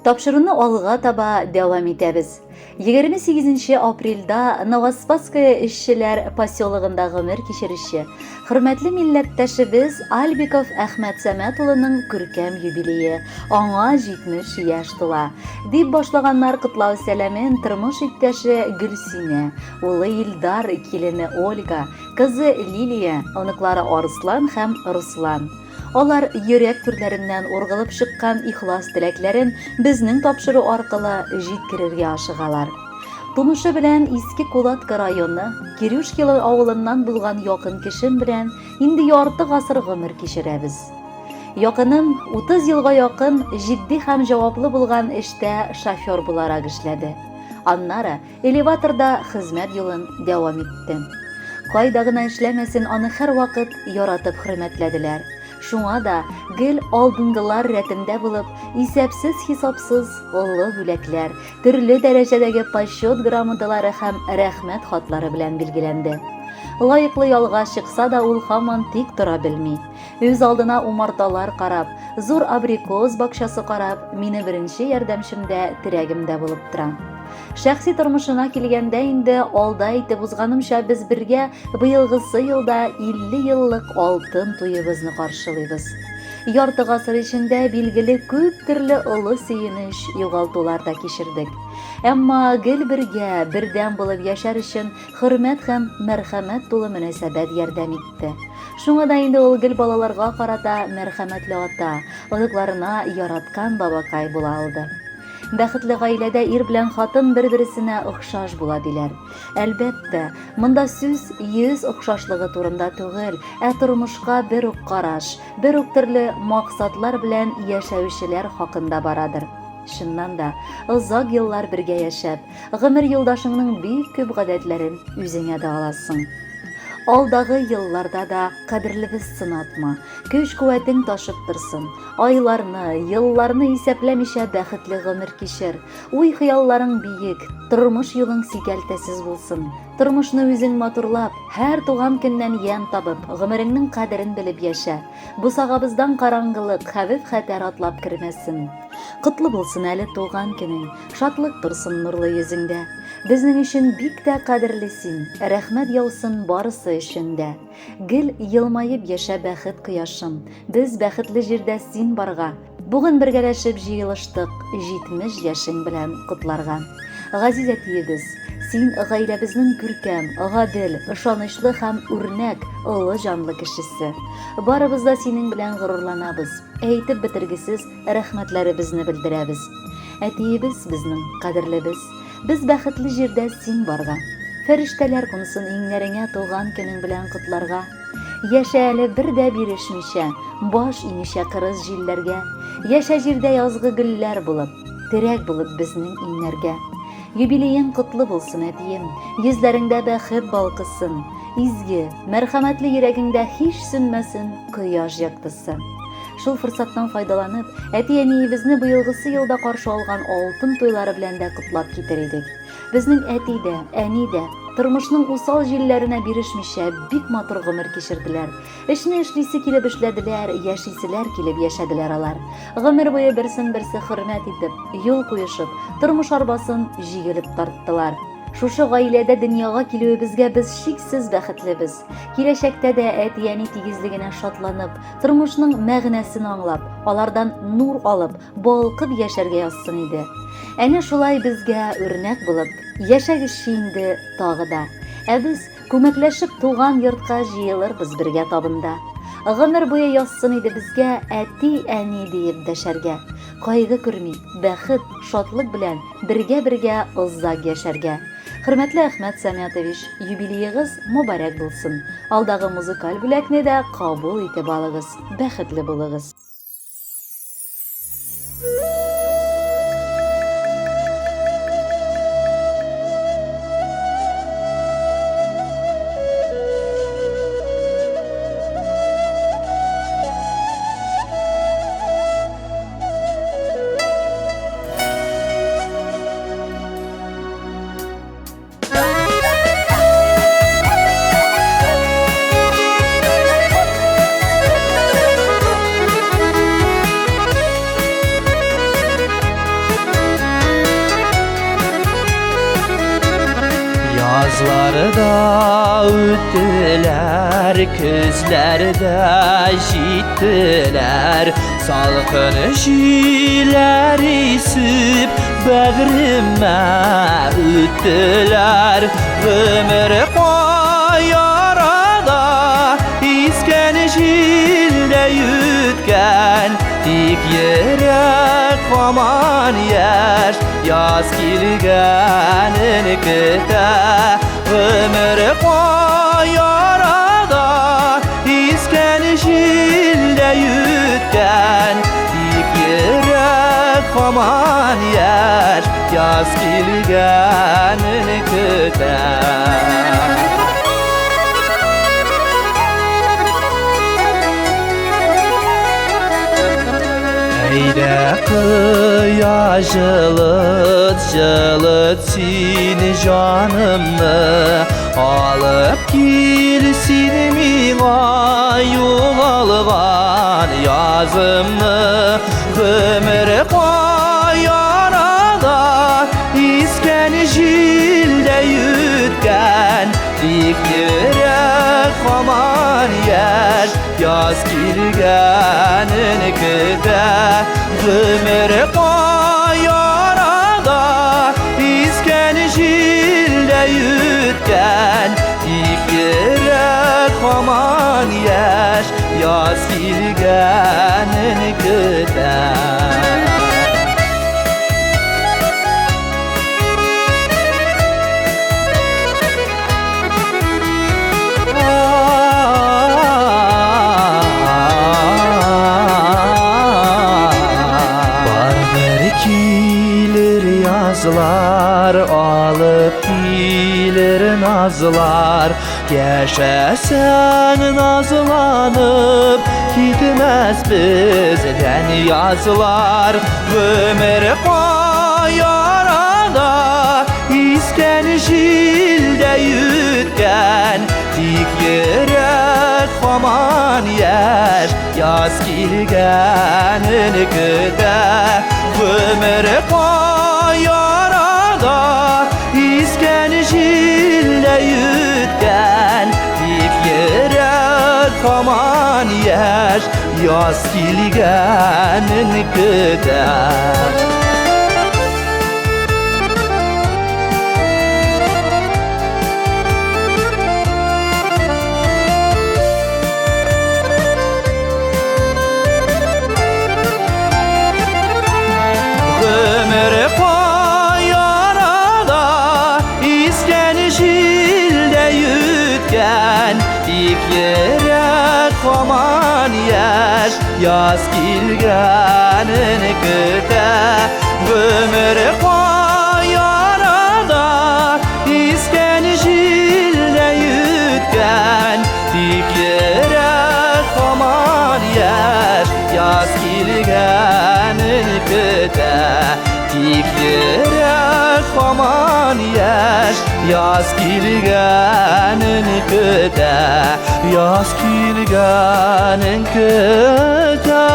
Тапшыруны алга таба дәвам итәбез. 28 апрельдә Новоспасское эшчеләр поселогында гомер кичерүче хөрмәтле милләттәшебез Альбиков Әхмәт Сәмәт улының күркәм юбилее, аңа 70 яшь тула. Дип башлаганнар котлау сәламен тормыш иптәше Гөлсинә, улы Илдар, килене Ольга, кызы Лилия, оныклары Арслан һәм Руслан. Алар йөрәк түрләреннән ургылып чыккан ихлас теләкләрен безнең тапшыру аркылы җиткерергә ашыгалар. Тумышы белән Иске Кулатка районы, Кирюшкилы авылыннан булган якын кешем белән инде ярты гасыр гомер кичерәбез. Якыным 30 елга якын җитди һәм җаваплы булган эштә шофер буларак эшләде. Аннары элеваторда хезмәт юлын дәвам итте. Кайда гына эшләмәсен, аны һәрвакыт яратып хөрмәтләделәр. Шуңа да гел алдынгылар рәтендә булып, исәпсез-хисапсыз олы бүләкләр, төрле дәрәҗәдәге почет грамоталары һәм рәхмәт хатлары белән билгеләнде. Лаеклы ялга чыкса да ул һаман тик тора белми. Үз алдына умарталар карап, зур абрикос бакчасы карап, мине беренче ярдәмчемдә, терәгемдә булып тора. Шәхси тормышына килгәндә инде алда итеп узганымча без бергә быелгысы елда 50 еллык алтын туебызны каршылыйбыз. Ярты гасыр эчендә билгеле күп төрле олы сөенеч, югалтулар да кичердек. Әмма гел бергә, бердәм булып яшәр өчен хөрмәт һәм мәрхәмәт тулы мөнәсәбәт ярдәм итте. Шуңа да инде ул гел балаларга карата мәрхәмәтле ата, оныкларына яраткан бабакай була алды. Бәхетле гаиләдә ир белән хатын бер-берсенә охшаш була диләр. Әлбәттә, монда сүз 100 охшашлыгы турында түгел, тормышка бер үк караш, бер үк төрле максатлар белән яшәүчеләр хакында барадыр. Шуннан да, озак еллар бергә яшәп, гомер юлдашыңның бик күп гадәтләрен үзеңә дә аласың. Алдагы елларда да кадерлебез сынатма, көч-куәтең ташып торсын, айларны, елларны исәпләмичә бәхетле гомер кичер, уй-хыялларың биек, тормыш юлың сикәлтәсез булсын. Тормышны үзең матурлап, һәр туган көннән ян табып, гомереңнең кадерен белеп яшә. Бусагабыздан караңгылык, хәвеф-хәтәр атлап кермәсен. Котлы булсын әле туган көнең, шатлык торсын нурлы йөзеңдә. Безнең өчен бик тә кадерле син, рәхмәт яусын барысы өчен дә. Гел елмаеп яшә бәхет кояшым, без бәхетле җирдә син барга. Бүген бергәләшеп җыелыштык 70 яшең белән котларга. Газиз әтиебез, син гаиләбезнең күркәм, гадел, ышанычлы һәм үрнәк, олы җанлы кешесе. Барыбыз да синең белән горурланабыз. Әйтеп бетергесез рәхмәтләребезне белдерәбез. Әтиебез безнең кадерлебез. Без бәхетле җирдә син барга. Фәрештәләр кунсын иңнәреңә туган көнең белән котларга. Яшә әле бер дә бирешмичә, баш инешә кырыс җилләргә. Яшә җирдә язгы гөлләр булып, терәк булып безнең иңнәргә. Юбилеең котлы булсын, әтием, йөзләреңдә бәхет балкысын. Изге, мәрхәмәтле йөрәгеңдә һич сүнмәсен кояш яктысы. Шул форсаттан файдаланып, әти-әниебезне быелгысы елда каршы алган алтын туйлары белән дә котлап китер идек. Безнең әти дә, әни дә тормышның усал җилләренә бирешмичә бик матур гомер кичерделәр. Эшне эшлисе килеп эшләделәр, яшиселәр килеп яшәделәр алар. Гомер буе берсен-берсе хөрмәт итеп, юл куешып, тормыш арбасын җигелеп тарттылар. Шушы гаиләдә дөньяга килүебезгә без шиксез бәхетлебез. Киләчәктә дә әти-әни тигезлегенә шатланып, тормышның мәгънәсен аңлап, алардан нур алып, балкып яшәргә язсын иде. Әнә шулай безгә үрнәк булып, яшәгезче инде тагы да. Без күмәкләшеп туган йортка җыелырбыз бергә табында. Гомер буе язсын иде безгә әти-әни диеп дәшәргә. Кайгы күрми, бәхет, шатлык белән бергә-бергә озак яшәргә. Хөрмәтле Әхмәт Сәмәтович, юбилеегыз мөбарәк булсын. Алдагы музыкаль бүләкне дә кабул итеп алыгыз. Бәхетле булыгыз. Yazlarda öttüler, közlerde jittiler. Salqın jiler isip bağrıma öttüler. Ömür koyar arada isken jilde yütken. Dik yere koman yer, yaz kilgenin küte. Ömür koyar arada isken jilde yütken. Dik yere koman yer, yaz kilgenin küte. Eyde kıya jılıt jılıt seni canımı, alıp gelsin miğa yoğalgan yazımı. Ömür koyar arada isken jilde yütken. Dik yere koman yer, yaz kilgenin küte. Ömür koyar arada isken jilde yütken. Dik yere koman yer, yaz kilgenin küte. Yazlar alıp gelir nazlar. Yaşasan nazlanıp gitmez bizden yazlar. Ömür koyar arada isken jilde yütken. Dik yere koman yer, yaz kilgenin küte. Ömür koyar arada isken jilde yütken. Dik yere koman yer, yaz kilgenin küte. Ömür koyar arada isken jilde yütken. Dik yere koman yer, yaz kilgenin küte. Ömür koyar arada isken jilde yütken. Dik yere koman yer, yaz kilgenin küte. Dik yere koman yer, yaz kilgenin küte. Yaz kilgenin küte.